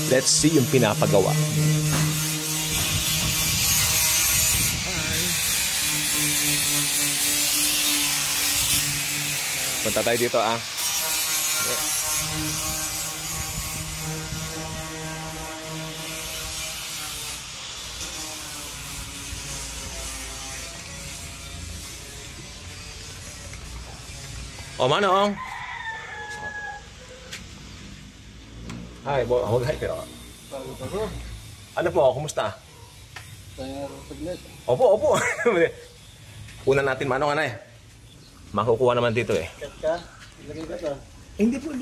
Let's see yung pinapagawa. Punta tayo dito ah. O Manong. Hi, hi pero. Ano po, kumusta? Opo. Una natin Manong ano eh. Makukuha naman dito eh. Lagay ka to. Hindi po.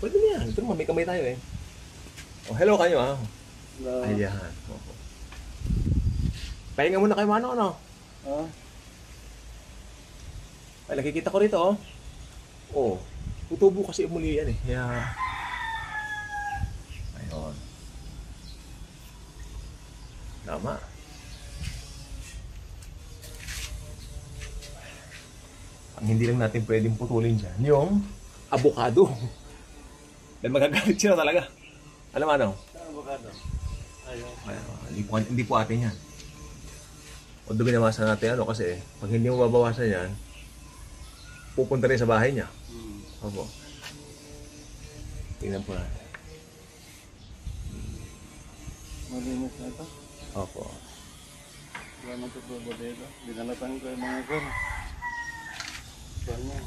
Pwede na yan. Ito naman, may kamay tayo eh. Oh, hello kayo ah. Hello. Ayan. Pahinga muna kayo Manong ano? Ay, nakikita ko rito oh. Oh, tutubo kasi muli yan eh. Kaya... Ayun. Tama. Ang hindi lang natin pwedeng putulin dyan, yung avocado. Dahil magagalit sila talaga. Alam mo ano? Avocado. Ayun. Hindi po atin yan. O binawasan natin ano kasi pag hindi mo babawasan yan, pupunta rin sa bahay niya. Opo. Tingnan po natin. Malinis na ito. Opo. Wala nang tutubo dito. Dinalatan ko yung mga gun.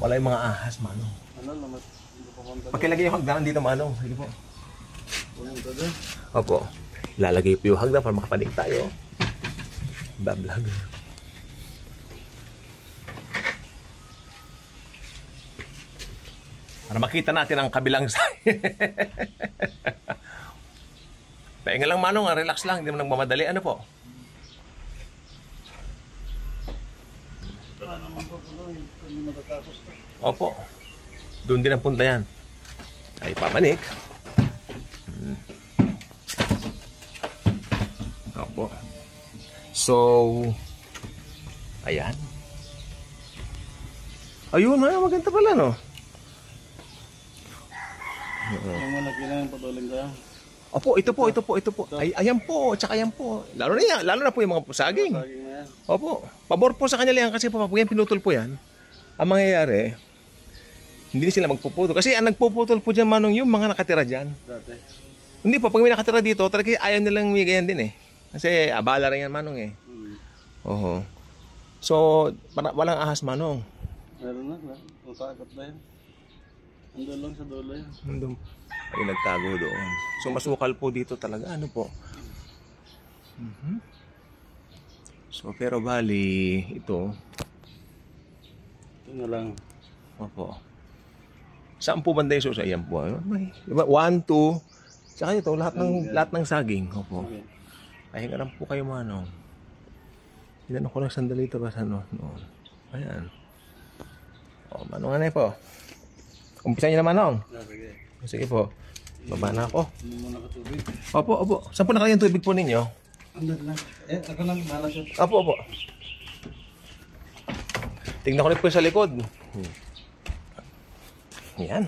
Wala yung mga ahas, Manong. Ano naman? Hindi ko konta. Pakilagay yung hagdanan dito, Manong. Sige po. Punta doon. Opo. Lalagay po yung hagdan para makapanig tayo. Bablog. Para makita natin ang kabilang side. Pahinga lang Manong, relax lang, hindi mo nagmamadali. Ano po? Wala naman po hindi matatapos to. Opo. Doon din ang punta yan. Ay, pamanik. Opo. So, ayan. Ayun, maganda pala, no? Yung mga kailangan patuloy ka. Opo, ito po. Ay, ayan po, tsaka ayan po. Lalo na po yung mga saging. Saging na yan. Opo, pabor po sa kanya yan kasi pag yan pinutol po yan, ang mangyayari, hindi sila magpuputol. Kasi ang nagpuputol po dyan Manong yung mga nakatira dyan. Dati. Hindi po, pag may nakatira dito, talaga ayaw nilang may ganyan din eh. Kasi abala rin yan Manong eh. Oho. So, walang ahas Manong. Meron na. Utakot na yan. Andun lang sa dulo yan. Nandun. Ay, nagtago doon. So, masukal po dito talaga. Ano po? So, pero bali, ito. Ito na lang. Opo. Saan po banda yung susa? Ayan po. May, 1, 2. Tsaka ito, lahat ng saging. Opo. Okay. Pahinga lang po kayo Manong. Tinanong ko lang sandali ito ba sa noon. Ayan. O, Manong anay po. Umpisa niyo na Manong. Sige. Sige po. Baba na ako. Hindi mo nakatubig. Opo. Saan po na kayo yung tubig po ninyo? Andun lang. Ako lang. Malas yun. Opo. Tingnan ko rin po sa likod. Yan.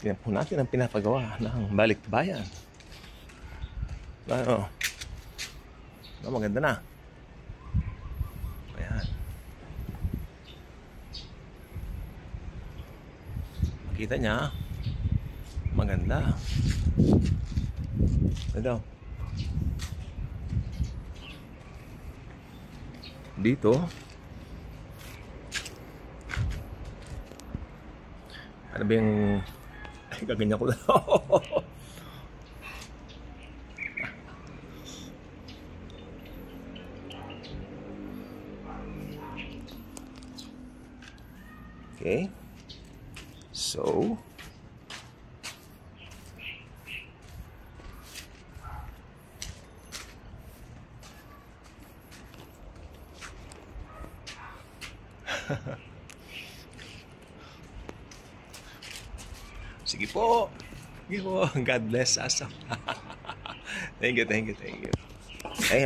Tingnan po natin ang pinapagawa ng balikbayan. Ano? Maganda na. Ayan. Makita niya. Maganda. Ito. Dito. Ano ba yung... Ay, gaganyan ko na. Okay. So... Sige po. God bless us. Thank you. Ay,